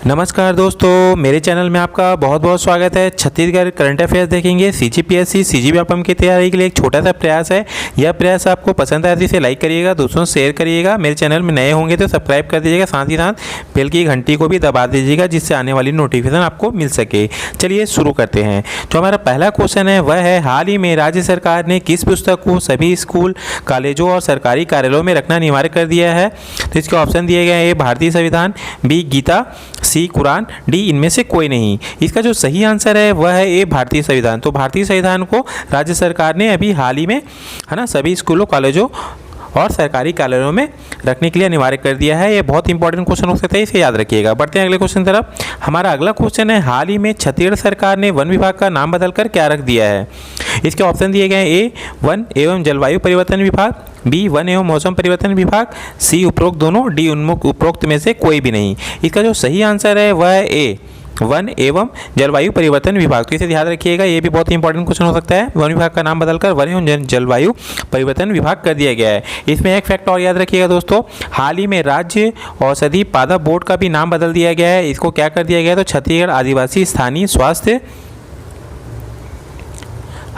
नमस्कार दोस्तों, मेरे चैनल में आपका बहुत बहुत स्वागत है। छत्तीसगढ़ करंट अफेयर्स देखेंगे। सीजीपीएससी सीजीपीएफएम की तैयारी के लिए एक छोटा सा प्रयास है। यह प्रयास आपको पसंद आए तो इसे लाइक करिएगा, दोस्तों शेयर करिएगा। मेरे चैनल में नए होंगे तो सब्सक्राइब कर दीजिएगा, साथ ही साथ बेल की घंटी को भी दबा दीजिएगा जिससे आने वाली नोटिफिकेशन आपको मिल सके। चलिए शुरू करते हैं। जो हमारा पहला क्वेश्चन है वह है, हाल ही में राज्य सरकार ने किस पुस्तक को सभी स्कूल, कॉलेजों और सरकारी कार्यालयों में रखना अनिवार्य कर दिया है? तो इसके ऑप्शन दिए गए हैं, ए भारतीय संविधान, बी गीता, सी कुरान, डी इनमें से कोई नहीं। इसका जो सही आंसर है वह है ए भारतीय संविधान। तो भारतीय संविधान को राज्य सरकार ने अभी हाल ही में सभी स्कूलों, कॉलेजों और सरकारी कार्यालयों में रखने के लिए अनिवार्य कर दिया है। ये बहुत इंपॉर्टेंट क्वेश्चन हो सकता है, इसे याद रखिएगा। बढ़ते हैं अगले क्वेश्चन तरफ। हमारा अगला क्वेश्चन है, हाल ही में छत्तीसगढ़ सरकार ने वन विभाग का नाम बदलकर क्या रख दिया है? इसके ऑप्शन दिए गए हैं, ए वन एवं जलवायु परिवर्तन विभाग, बी वन एवं मौसम परिवर्तन विभाग, सी उपरोक्त दोनों, डी उपरोक्त में से कोई भी नहीं। इसका जो सही आंसर है वह है ए वन एवं जलवायु परिवर्तन विभाग। तो इसे ध्यान रखिएगा, ये भी बहुत इंपॉर्टेंट क्वेश्चन हो सकता है। वन विभाग का नाम बदलकर वन एवं जलवायु परिवर्तन विभाग कर दिया गया है। इसमें एक फैक्ट और याद रखिएगा दोस्तों, हाल ही में राज्य औषधि पादप बोर्ड का भी नाम बदल दिया गया है। इसको क्या कर दिया गया है? तो छत्तीसगढ़ आदिवासी स्थानीय स्वास्थ्य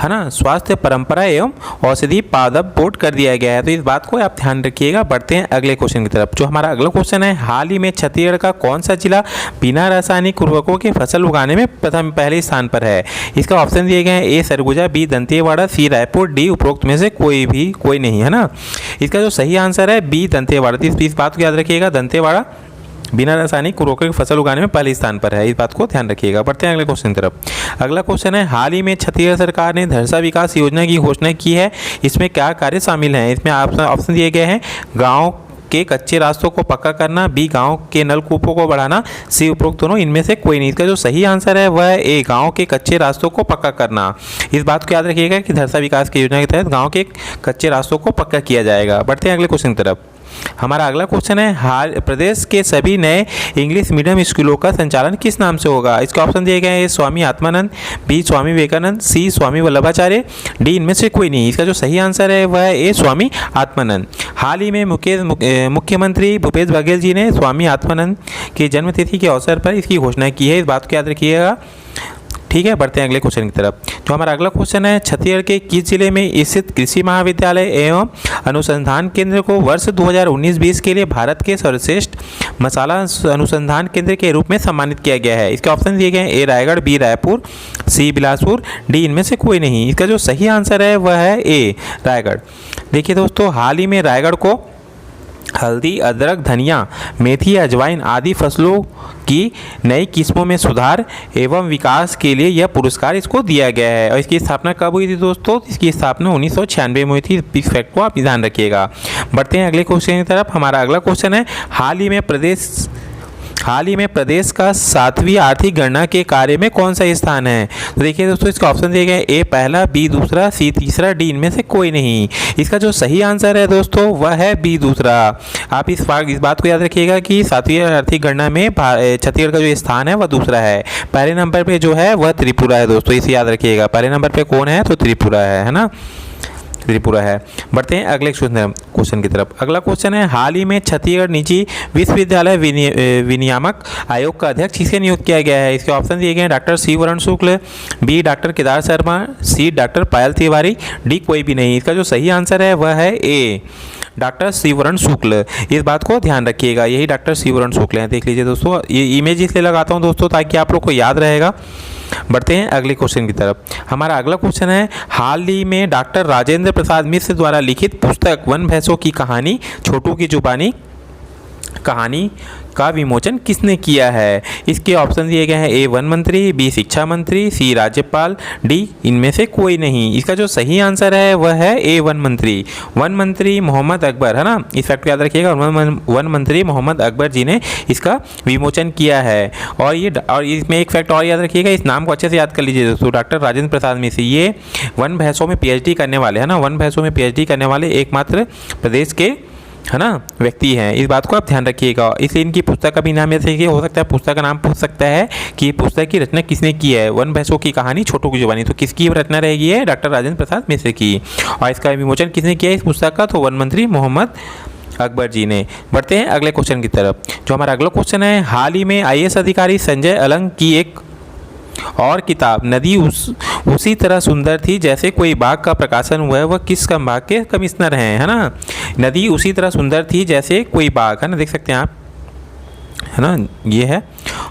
स्वास्थ्य परंपरा एवं औषधि पादप बोर्ड कर दिया गया है। तो इस बात को आप ध्यान रखिएगा। बढ़ते हैं अगले क्वेश्चन की तरफ। जो हमारा अगला क्वेश्चन है, हाल ही में छत्तीसगढ़ का कौन सा जिला बिना रासायनिक उर्वरकों के फसल उगाने में पहले स्थान पर है? इसका ऑप्शन दिए गए हैं, ए सरगुजा, बी दंतेवाड़ा, सी रायपुर, डी उपरोक्त में से कोई नहीं है ना। इसका जो सही आंसर है बी दंतेवाड़ा। इस बात को याद रखिएगा, दंतेवाड़ा बिना रासायनिक उर्वरकों की फसल उगाने में पहले स्थान पर है। इस बात को ध्यान रखिएगा। बढ़ते हैं अगले क्वेश्चन की तरफ। अगला क्वेश्चन है, हाल ही में छत्तीसगढ़ सरकार ने धरसा विकास योजना की घोषणा की है। इसमें क्या कार्य शामिल हैं? इसमें ऑप्शन दिए गए हैं, गाँव के कच्चे रास्तों को पक्का करना, बी गांव के नलकूपों को बढ़ाना, सी उपरोक्त दोनों, इनमें से कोई नहीं। इसका जो सही आंसर है वह है ए गांव के कच्चे रास्तों को पक्का करना। इस बात को याद रखिएगा कि धरसा विकास की योजना के तहत गांव के कच्चे रास्तों को पक्का किया जाएगा। बढ़ते हैं अगले क्वेश्चन की तरफ। हमारा अगला क्वेश्चन है, हाल प्रदेश के सभी नए इंग्लिश मीडियम स्कूलों का संचालन किस नाम से होगा? इसके ऑप्शन दिए गए हैं, स्वामी आत्मानंद, बी स्वामी विवेकानंद, सी स्वामी वल्लभाचार्य, डी इनमें से कोई नहीं। इसका जो सही आंसर है वह है ए स्वामी आत्मानंद। हाल ही में मुख्यमंत्री भूपेश बघेल जी ने स्वामी आत्मानंद की जन्मतिथि के अवसर पर इसकी घोषणा की है। इस बात को याद रखिएगा, ठीक है। बढ़ते हैं अगले क्वेश्चन की तरफ। जो हमारा अगला क्वेश्चन है, छत्तीसगढ़ के किस जिले में स्थित कृषि महाविद्यालय एवं अनुसंधान केंद्र को वर्ष 2019-20 के लिए भारत के सर्वश्रेष्ठ मसाला अनुसंधान केंद्र के रूप में सम्मानित किया गया है? इसके ऑप्शन दिए गए हैं, ए रायगढ़, बी रायपुर, सी बिलासपुर, डी इनमें से कोई नहीं। इसका जो सही आंसर है वह है ए रायगढ़। देखिए दोस्तों, हाल ही में रायगढ़ को हल्दी, अदरक, धनिया, मेथी, अजवाइन आदि फसलों की नई किस्मों में सुधार एवं विकास के लिए यह पुरस्कार इसको दिया गया है। और इसकी स्थापना कब हुई थी दोस्तों? इसकी स्थापना 1996 में हुई थी। इस फैक्ट को आप ध्यान रखिएगा। बढ़ते हैं अगले क्वेश्चन की तरफ। हमारा अगला क्वेश्चन है, हाल ही में प्रदेश का 7वीं आर्थिक गणना के कार्य में कौन सा स्थान है? तो देखिए दोस्तों, इसका ऑप्शन दिए गए, ए पहला, बी दूसरा, सी तीसरा, डी इनमें से कोई नहीं। इसका जो सही आंसर है दोस्तों वह है बी दूसरा। आप इस बात को याद रखिएगा कि 7वीं आर्थिक गणना में छत्तीसगढ़ का जो स्थान है वह दूसरा है। पहले नंबर पर जो है वह त्रिपुरा है दोस्तों, इसे याद रखिएगा। पहले नंबर पर कौन है? तो त्रिपुरा है ना, त्रिपुरा है। बढ़ते हैं अगले क्वेश्चन की तरफ। अगला क्वेश्चन है, हाल ही में छत्तीसगढ़ निजी विश्वविद्यालय विनियामक आयोग का अध्यक्ष किसे नियुक्त किया गया है? इसके ऑप्शन दिए गए हैं, डॉक्टर सी वरुण शुक्ल, बी डॉक्टर केदार शर्मा, सी डॉक्टर पायल तिवारी, डी कोई भी नहीं। इसका जो सही आंसर है वह है ए डॉक्टर शिवरण शुक्ल। इस बात को ध्यान रखिएगा, यही डॉक्टर शिवरण शुक्ल हैं। देख लीजिए दोस्तों, ये इमेज इसलिए लगाता हूँ दोस्तों ताकि आप लोग को याद रहेगा। बढ़ते हैं अगले क्वेश्चन की तरफ। हमारा अगला क्वेश्चन है, हाल ही में डॉक्टर राजेंद्र प्रसाद मिश्र द्वारा लिखित पुस्तक वन भैंसों की कहानी, छोटू की जुबानी कहानी का विमोचन किसने किया है? इसके ऑप्शन दिए गए हैं, ए वन मंत्री, बी शिक्षा मंत्री, सी राज्यपाल, डी इनमें से कोई नहीं। इसका जो सही आंसर है वह है ए वन मंत्री मोहम्मद अकबर, है ना। इस फैक्ट को याद रखिएगा, वन मंत्री मोहम्मद अकबर जी ने इसका विमोचन किया है। और इसमें एक फैक्ट और याद रखिएगा, इस नाम को अच्छे से याद कर लीजिए दोस्तों, डॉक्टर राजेंद्र प्रसाद मिश्र, ये वन भैंसों में पीएचडी करने वाले, है ना, वन भैंसों में पीएचडी करने वाले एकमात्र प्रदेश के व्यक्ति हैं। इस बात को आप ध्यान रखिएगा। इसलिए इनकी पुस्तक का भी नाम ऐसे ही हो सकता है, पुस्तक का नाम पूछ सकता है कि पुस्तक की रचना किसने की है? वन भैंसों की कहानी, छोटू की जुबानी। तो किसकी रचना रहेगी? है डॉक्टर राजेंद्र प्रसाद मिश्र की। और इसका विमोचन किसने किया इस पुस्तक का? तो वन मंत्री मोहम्मद अकबर जी ने। बढ़ते हैं अगले क्वेश्चन की तरफ। जो हमारा अगला क्वेश्चन है, हाल ही में आईएएस अधिकारी संजय अलंग की एक और किताब नदी उसी तरह सुंदर थी जैसे कोई बाग का प्रकाशन हुआ है, वह किस संभाग के कमिश्नर हैं, है ना। नदी उसी तरह सुंदर थी जैसे कोई बाग, है ना, देख सकते हैं आप, है ना, ये है।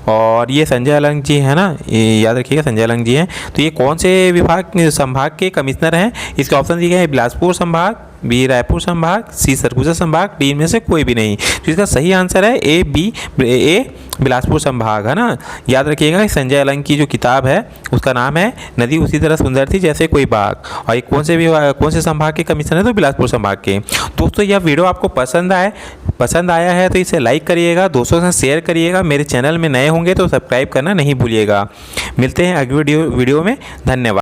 और ये संजय अलंग जी है ना, ये याद रखिएगा संजय अलंग जी हैं। तो ये कौन से संभाग के कमिश्नर हैं? इसके ऑप्शन दिए गए हैं बिलासपुर संभाग, बी रायपुर संभाग, सी सरगुजा संभाग, डी में से कोई भी नहीं। तो इसका सही आंसर है ए बिलासपुर संभाग, है ना। याद रखिएगा संजय अलंग की जो किताब है उसका नाम है नदी उसी तरह सुंदर थी जैसे कोई बाग, और ये कौन से संभाग के कमिश्नर है? तो बिलासपुर संभाग के। दोस्तों यह वीडियो आपको पसंद आया है तो इसे लाइक करिएगा, दोस्तों से शेयर करिएगा, मेरे चैनल में नए होंगे तो सब्सक्राइब करना नहीं भूलिएगा। मिलते हैं अगली वीडियो में, धन्यवाद।